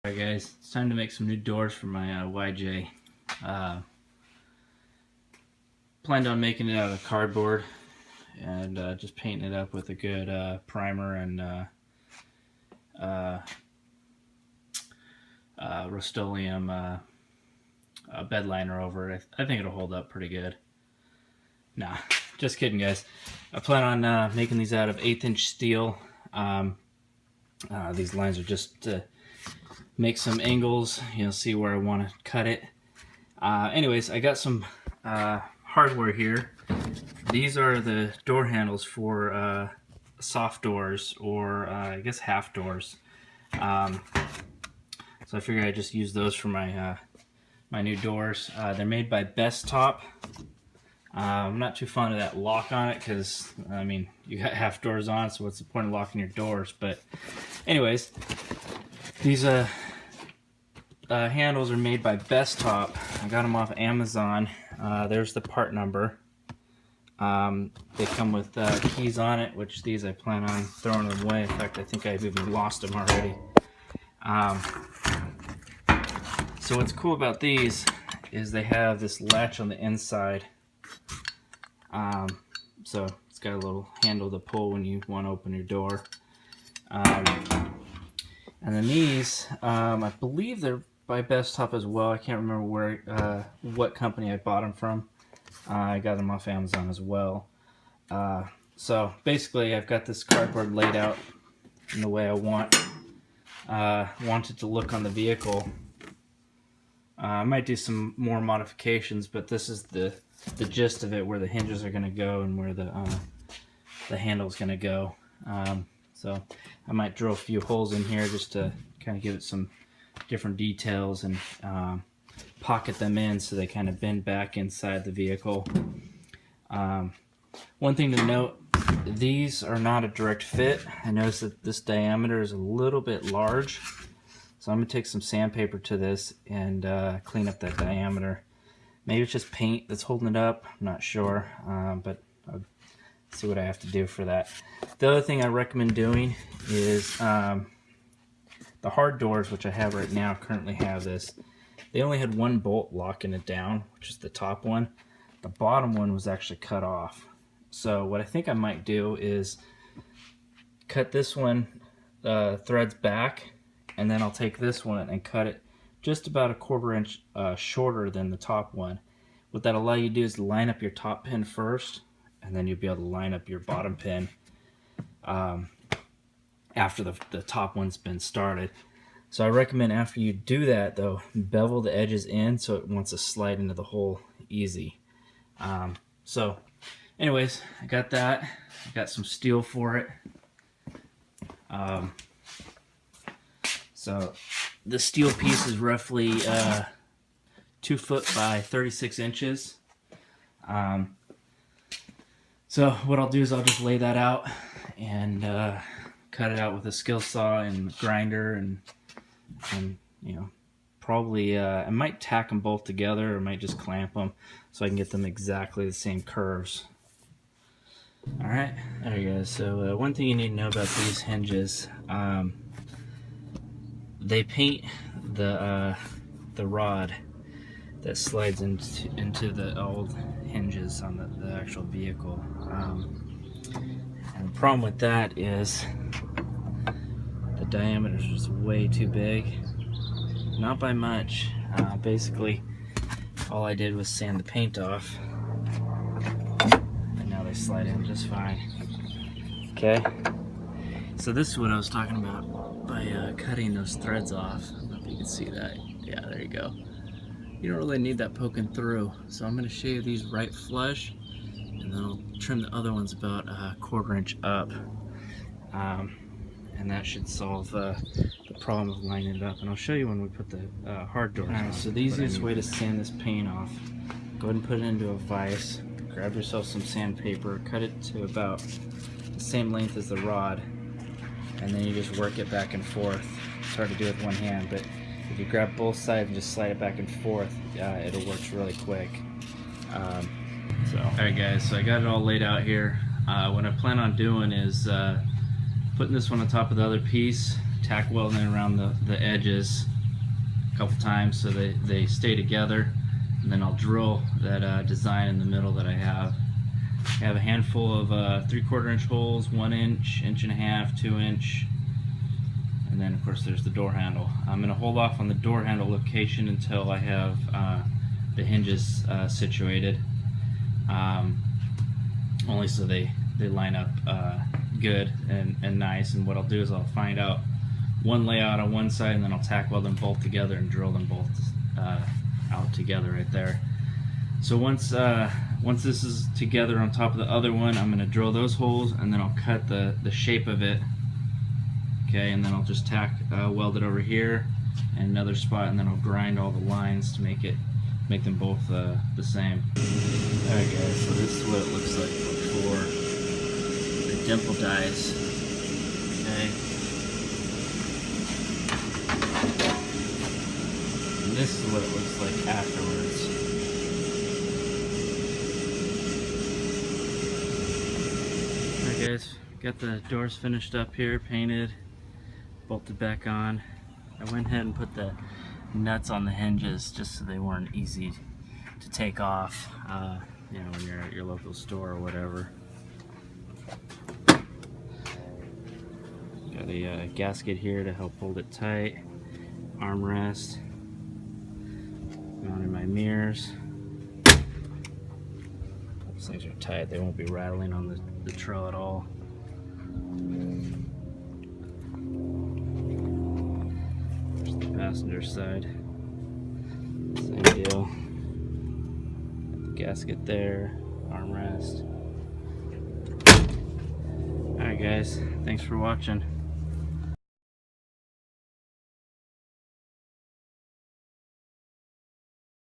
Alright guys, it's time to make some new doors for my YJ. Planned on making it out of cardboard and just painting it up with a good primer and Rust-Oleum bed liner over it. I think it'll hold up pretty good. Nah, just kidding guys. I plan on making these out of 1/8 inch steel. These lines are just to make some angles, see where I want to cut it. Anyways, I got some hardware here. These are the door handles for soft doors, or I guess half doors. So I figured I'd just use those for my my new doors. They're made by Bestop. I'm not too fond of that lock on it because, I mean, you got half doors on, so what's the point of locking your doors? But anyways, these handles are made by Bestop. I got them off Amazon. There's the part number. They come with keys on it, which these I plan on throwing them away. In fact, I think I've even lost them already. So what's cool about these is they have this latch on the inside. So it's got a little handle to pull when you want to open your door. And then these, I believe they're by Bestop as well. I can't remember where, what company I bought them from. I got them off Amazon as well. So basically, I've got this cardboard laid out in the way I want it to look on the vehicle. I might do some more modifications, but this is the gist of it, where the hinges are going to go and where the handle is going to go. So I might drill a few holes in here just to kind of give it some different details and pocket them in so they kind of bend back inside the vehicle. One thing to note, these are not a direct fit. I noticed that this diameter is a little bit large, so I'm going to take some sandpaper to this and clean up that diameter. Maybe it's just paint that's holding it up, I'm not sure, but I'll see what I have to do for that. The other thing I recommend doing is the hard doors, which I have right now, currently have this. They only had one bolt locking it down, which is the top one. The bottom one was actually cut off. So what I think I might do is cut this one threads back, and then I'll take this one and cut it just about 1/4 inch shorter than the top one. What that'll allow you to do is line up your top pin first, and then you'll be able to line up your bottom pin after the top one's been started. So I recommend after you do that, though, bevel the edges in so it wants to slide into the hole easy. So anyways, I got that. I got some steel for it. So the steel piece is roughly 2 foot by 36 inches. So what I'll do is I'll just lay that out and cut it out with a skill saw and grinder, and probably I might tack them both together, or I might just clamp them so I can get them exactly the same curves. Alright, guys, so one thing you need to know about these hinges, they paint the rod that slides into the old hinges on the actual vehicle. And the problem with that is the diameter is just way too big. Not by much. Basically, all I did was sand the paint off, and now they slide in just fine. Okay, so this is what I was talking about by cutting those threads off. I don't know if you can see that. Yeah, there you go. You don't really need that poking through, so I'm going to shave these right flush, and then I'll trim the other ones about 1/4 inch up, and that should solve the problem of lining it up. And I'll show you when we put the hard doors on. So the easiest way to sand this paint off, go ahead and put it into a vise, grab yourself some sandpaper, cut it to about the same length as the rod, and then you just work it back and forth. It's hard to do with one hand, but if you grab both sides and just slide it back and forth, it'll work really quick. Alright guys, so I got it all laid out here. What I plan on doing is putting this one on top of the other piece, tack welding it around the edges, a couple times so they stay together, and then I'll drill that design in the middle that I have. I have a handful of 3/4 inch holes, 1 inch, 1.5 inch, 2 inch, and then of course there's the door handle. I'm going to hold off on the door handle location until I have the hinges situated, only so they line up good and nice. And what I'll do is I'll find out one layout on one side, and then I'll tack weld them both together and drill them both out together right there. So once this is together on top of the other one, I'm going to drill those holes, and then I'll cut the shape of it. Okay, and then I'll just tack weld it over here and another spot, and then I'll grind all the lines to make them both the same. Alright guys, so this is what it looks like before the dimple dies. Okay. And this is what it looks like afterwards. Alright guys, got the doors finished up here, painted, bolted back on. I went ahead and put the nuts on the hinges just so they weren't easy to take off, you know, when you're at your local store or whatever. Got a gasket here to help hold it tight, armrest, mounted my mirrors. These things are tight, they won't be rattling on the trail at all. There's the passenger side, same deal. The gasket there, armrest. Alright guys, thanks for watching.